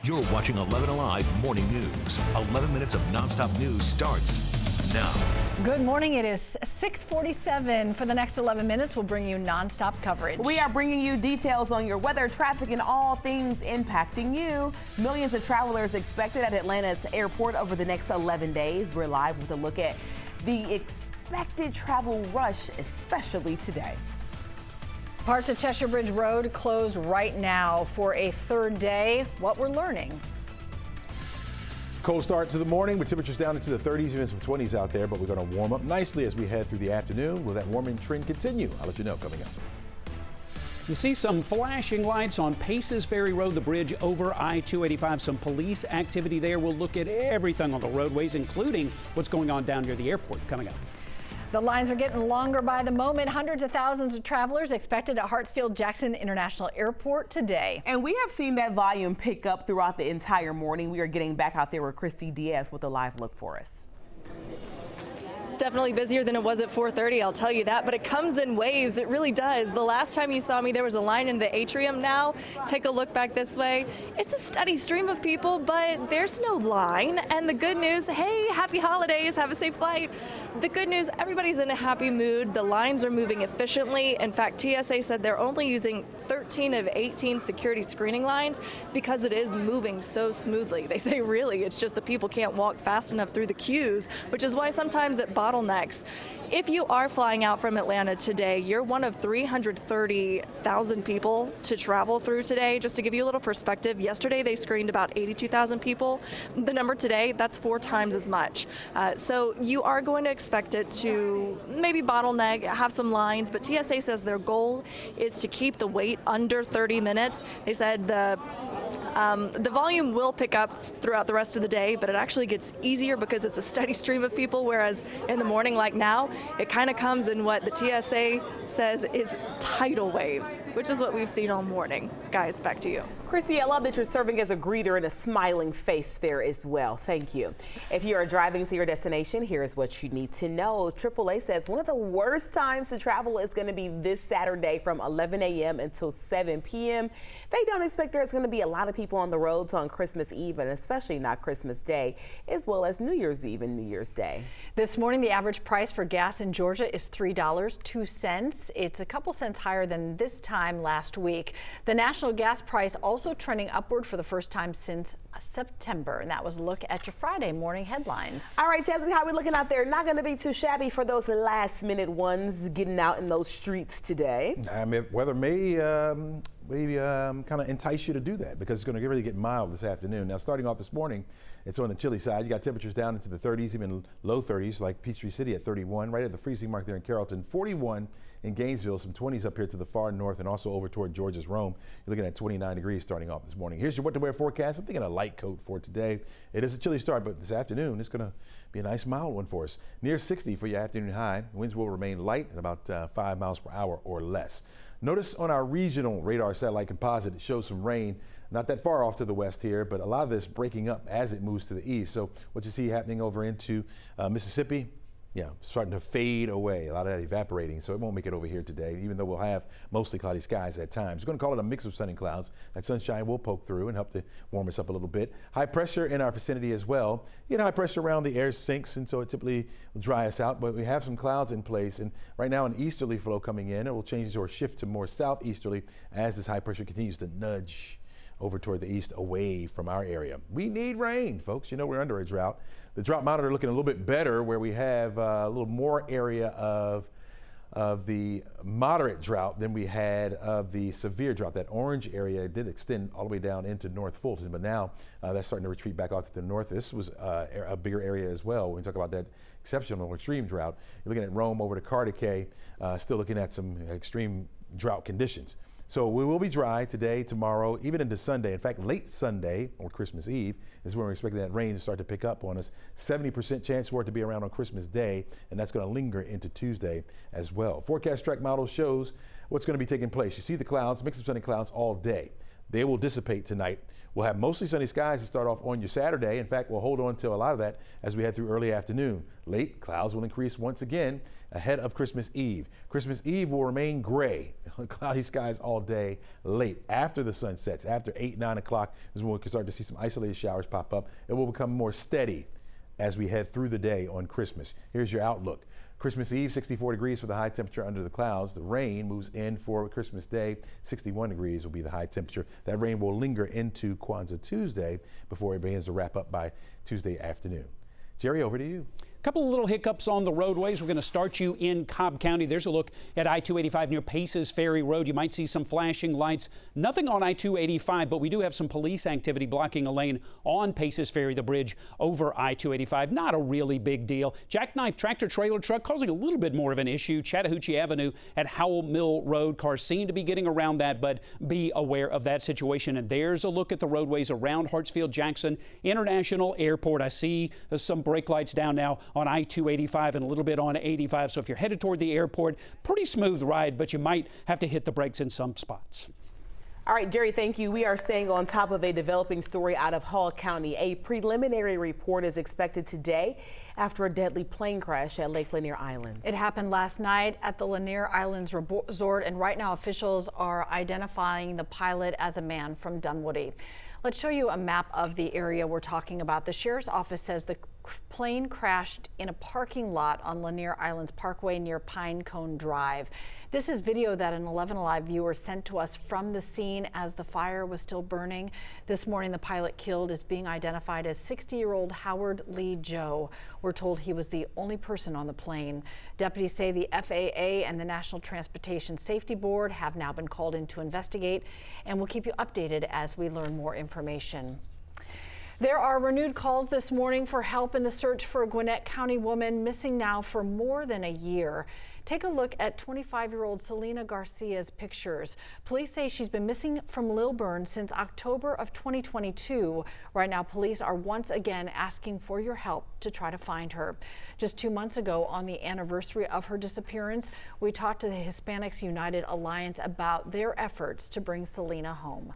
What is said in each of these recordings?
You're watching 11 Alive Morning News. 11 minutes of nonstop news starts now. Good morning. It is 6:47. For the next 11 minutes, we'll bring you nonstop coverage. We are bringing you details on your weather, traffic, and all things impacting you. Millions of travelers expected at Atlanta's airport over the next 11 days. We're live with a look at the expected travel rush, especially today. Parts of Cheshire Bridge Road closed right now for a third day. What we're learning. Cold start to the morning with temperatures down into the 30s, even some 20s out there, but we're going to warm up nicely as we head through the afternoon. Will that warming trend continue? I'll let you know coming up. You see some flashing lights on Paces Ferry Road, the bridge over I-285. Some police activity there. We'll look at everything on the roadways, including what's going on down near the airport coming up. The lines are getting longer by the moment. Hundreds of thousands of travelers expected at Hartsfield-Jackson International Airport today. And we have seen that volume pick up throughout the entire morning. We are getting back out there with Christy Diaz with a live look for us. It's definitely busier than it was at 4:30, I'll tell you that, but it comes in waves. It really does. The last time you saw me, there was a line in the atrium. Now, take a look back this way. It's a steady stream of people, but there's no line. And the good news, hey, happy holidays, have a safe flight. The good news, everybody's in a happy mood. The lines are moving efficiently. In fact, TSA said they're only using 13 of 18 security screening lines because it is moving so smoothly. They say really, it's just the people can't walk fast enough through the queues, which is why sometimes it bottlenecks. If you are flying out from Atlanta today, you're one of 330,000 people to travel through today. Just to give you a little perspective, yesterday they screened about 82,000 people. The number today, that's 4 times as much. So you are going to expect it to maybe bottleneck, have some lines, but TSA says their goal is to keep the wait under 30 minutes. They said the volume will pick up throughout the rest of the day, but it actually gets easier because it's a steady stream of people, whereas in the morning like now, it kind of comes in what the TSA says is tidal waves, which is what we've seen all morning. Guys, back to you. Christy, I love that you're serving as a greeter and a smiling face there as well. Thank you. If you are driving to your destination, here's what you need to know. AAA says one of the worst times to travel is going to be this Saturday from 11 a.m. until 7 p.m. They don't expect there's going to be a lot of people on the roads on Christmas Eve and especially not Christmas Day, as well as New Year's Eve and New Year's Day. This morning, the average price for gas in Georgia is $3.02. It's a couple cents higher than this time last week. The national gas price also trending upward for the first time since September. And that was a look at your Friday morning headlines. All right, Jessica, how are we looking out there? Not going to be too shabby for those last minute ones getting out in those streets today. I mean, weather may kind of entice you to do that because it's going to really get mild this afternoon. Now, starting off this morning, it's on the chilly side. You got temperatures down into the 30s, even low 30s, like Peachtree City at 31, right at the freezing mark there in Carrollton, 41 in Gainesville, some 20s up here to the far north and also over toward Georgia's Rome. You're looking at 29 degrees starting off this morning. Here's your what to wear forecast. I'm thinking a light coat for today. It is a chilly start, but this afternoon it's going to be a nice mild one for us. Near 60 for your afternoon high. Winds will remain light at about 5 miles per hour or less. Notice on our regional radar satellite composite, it shows some rain not that far off to the west here, but a lot of this breaking up as it moves to the east. So what you see happening over into Mississippi, starting to fade away, a lot of that evaporating, so it won't make it over here today, even though we'll have mostly cloudy skies at times. We're going to call it a mix of sun and clouds. That sunshine will poke through and help to warm us up a little bit. High pressure in our vicinity as well. You get high pressure around the air sinks, and so it typically will dry us out, but we have some clouds in place, and right now an easterly flow coming in. It will change or shift to more southeasterly as this high pressure continues to nudge over toward the east away from our area. We need rain, folks. You know we're under a drought. The drought monitor looking a little bit better where we have a little more area of the moderate drought than we had of the severe drought. That orange area did extend all the way down into North Fulton, but now that's starting to retreat back out to the north. This was a bigger area as well. When we talk about that exceptional extreme drought, you're looking at Rome over to Cartacay, still looking at some extreme drought conditions. So we will be dry today, tomorrow, even into Sunday. In fact, late Sunday or Christmas Eve is when we're expecting that rain to start to pick up on us. 70% chance for it to be around on Christmas Day, and that's going to linger into Tuesday as well. Forecast track model shows what's going to be taking place. You see the clouds, mix of sun and clouds all day. They will dissipate tonight. We'll have mostly sunny skies to start off on your Saturday. In fact, we'll hold on to a lot of that as we head through early afternoon. Late, clouds will increase once again ahead of Christmas Eve. Christmas Eve will remain gray, cloudy skies all day. Late, after the sun sets, after 8, 9 o'clock is when we can start to see some isolated showers pop up. It will become more steady as we head through the day on Christmas. Here's your outlook. Christmas Eve, 64 degrees for the high temperature under the clouds. The rain moves in for Christmas Day. 61 degrees will be the high temperature. That rain will linger into Kwanzaa Tuesday before it begins to wrap up by Tuesday afternoon. Jerry, over to you. A couple of little hiccups on the roadways. We're going to start you in Cobb County. There's a look at I-285 near Paces Ferry Road. You might see some flashing lights. Nothing on I-285, but we do have some police activity blocking a lane on Paces Ferry, the bridge over I-285. Not a really big deal. Jackknife tractor trailer truck causing a little bit more of an issue. Chattahoochee Avenue at Howell Mill Road. Cars seem to be getting around that, but be aware of that situation. And there's a look at the roadways around Hartsfield-Jackson International Airport. I see some brake lights down now on I-285 and a little bit on 85. So if you're headed toward the airport, pretty smooth ride, but you might have to hit the brakes in some spots. All right, Jerry, thank you. We are staying on top of a developing story out of Hall County. A preliminary report is expected today after a deadly plane crash at Lake Lanier Islands. It happened last night at the Lanier Islands Resort, and right now officials are identifying the pilot as a man from Dunwoody. Let's show you a map of the area we're talking about. The sheriff's office says the plane crashed in a parking lot on Lanier Islands Parkway near Pinecone Drive. This is video that an 11 Alive viewer sent to us from the scene as the fire was still burning. This morning, the pilot killed is being identified as 60-year-old Howard Lee Joe. We're told he was the only person on the plane. Deputies say the FAA and the National Transportation Safety Board have now been called in to investigate, and we'll keep you updated as we learn more information. There are renewed calls this morning for help in the search for a Gwinnett County woman missing now for more than a year. Take a look at 25-year-old Selena Garcia's pictures. Police say she's been missing from Lilburn since October of 2022. Right now, police are once again asking for your help to try to find her. Just 2 months ago, on the anniversary of her disappearance, we talked to the Hispanics United Alliance about their efforts to bring Selena home.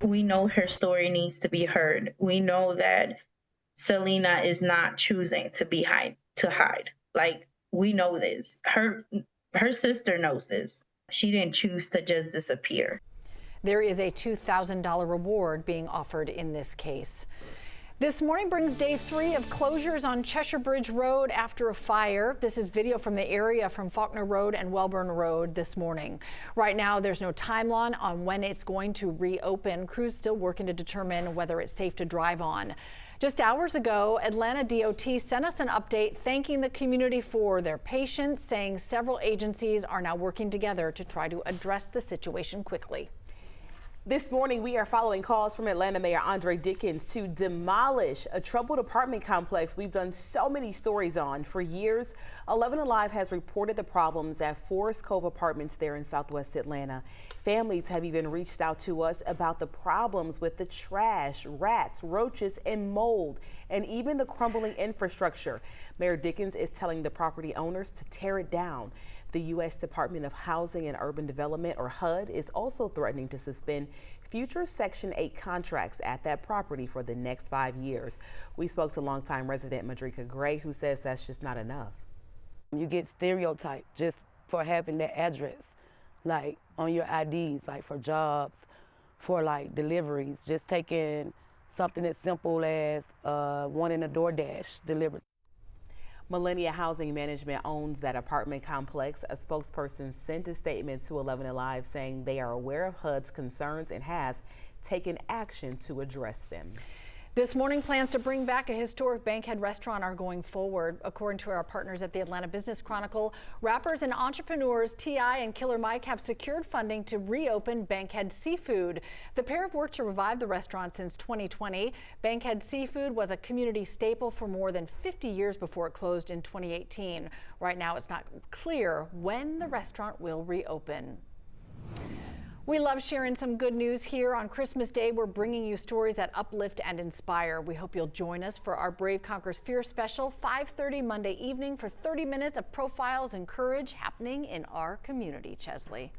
We know her story needs to be heard. We know that Selena is not choosing to hide. Like, we know this. Her sister knows this. She didn't choose to just disappear. There is a $2,000 reward being offered in this case. This morning brings day 3 of closures on Cheshire Bridge Road after a fire. This is video from the area from Faulkner Road and Welburn Road this morning. Right now, there's no timeline on when it's going to reopen. Crews still working to determine whether it's safe to drive on. Just hours ago, Atlanta DOT sent us an update thanking the community for their patience, saying several agencies are now working together to try to address the situation quickly. This morning, we are following calls from Atlanta Mayor Andre Dickens to demolish a troubled apartment complex we've done so many stories on for years. 11 Alive has reported the problems at Forest Cove Apartments there in Southwest Atlanta. Families have even reached out to us about the problems with the trash, rats, roaches, and mold, and even the crumbling infrastructure. Mayor Dickens is telling the property owners to tear it down. The U.S. Department of Housing and Urban Development, or HUD, is also threatening to suspend future Section 8 contracts at that property for the next 5 years. We spoke to longtime resident Madrika Gray, who says that's just not enough. You get stereotyped just for having that address, like on your IDs, like for jobs, for like deliveries, just taking something as simple as wanting a DoorDash delivered. Millennia Housing Management owns that apartment complex. A spokesperson sent a statement to 11 Alive saying they are aware of HUD's concerns and has taken action to address them. This morning, plans to bring back a historic Bankhead restaurant are going forward. According to our partners at the Atlanta Business Chronicle, rappers and entrepreneurs T.I. and Killer Mike have secured funding to reopen Bankhead Seafood. The pair have worked to revive the restaurant since 2020. Bankhead Seafood was a community staple for more than 50 years before it closed in 2018. Right now, it's not clear when the restaurant will reopen. We love sharing some good news here on Christmas Day. We're bringing you stories that uplift and inspire. We hope you'll join us for our Brave Conquers Fear special, 5:30 Monday evening, for 30 minutes of profiles and courage happening in our community. Chesley.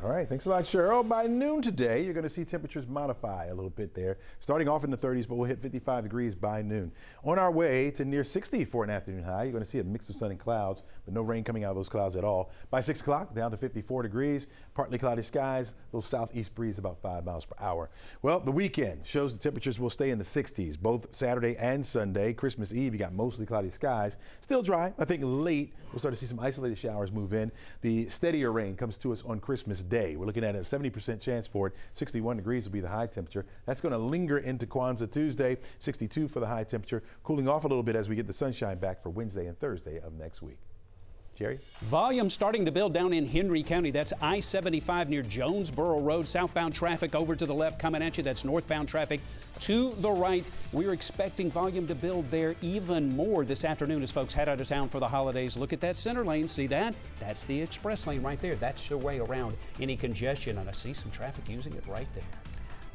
All right, thanks a lot, Cheryl. By noon today, you're going to see temperatures modify a little bit there, starting off in the 30s, but we'll hit 55 degrees by noon. On our way to near 60 for an afternoon high, you're going to see a mix of sun and clouds, but no rain coming out of those clouds at all. By 6 o'clock, down to 54 degrees, partly cloudy skies, a little southeast breeze about 5 miles per hour. Well, the weekend shows the temperatures will stay in the 60s, both Saturday and Sunday. Christmas Eve, you got mostly cloudy skies. Still dry. I think late, we'll start to see some isolated showers move in. The steadier rain comes to us on Christmas Day. We're looking at a 70% chance for it. 61 degrees will be the high temperature. That's going to linger into Kwanzaa Tuesday. 62 for the high temperature. Cooling off a little bit as we get the sunshine back for Wednesday and Thursday of next week. Jerry? Volume starting to build down in Henry County. That's I-75 near Jonesboro Road. Southbound traffic over to the left coming at you. That's northbound traffic to the right. We're expecting volume to build there even more this afternoon as folks head out of town for the holidays. Look at that center lane. See that? That's the express lane right there. That's your way around any congestion. And I see some traffic using it right there.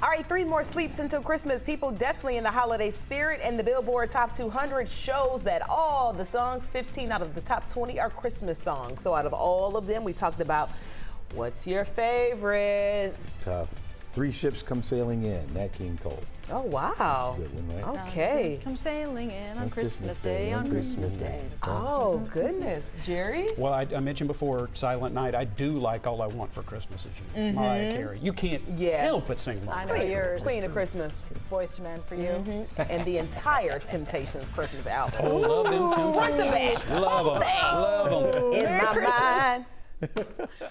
All right, 3 more sleeps until Christmas. People definitely in the holiday spirit, and the Billboard Top 200 shows that all the songs, 15 out of the top 20, are Christmas songs. So out of all of them, we talked about what's your favorite? Tough. 3 ships come sailing in. Nat King Cole. Oh, wow. Good one, right? Okay. Come sailing in on Christmas Day, on Christmas Day. Oh, goodness. Jerry? Well, I mentioned before Silent Night. I do like All I Want for Christmas Is You. Mariah Carey. You can't help but sing along. I know yours. Queen of Christmas. Boys to Men for you. And the entire Temptations Christmas album. Oh, love them Front to Temptations. back. Love them. Love them. In my mind.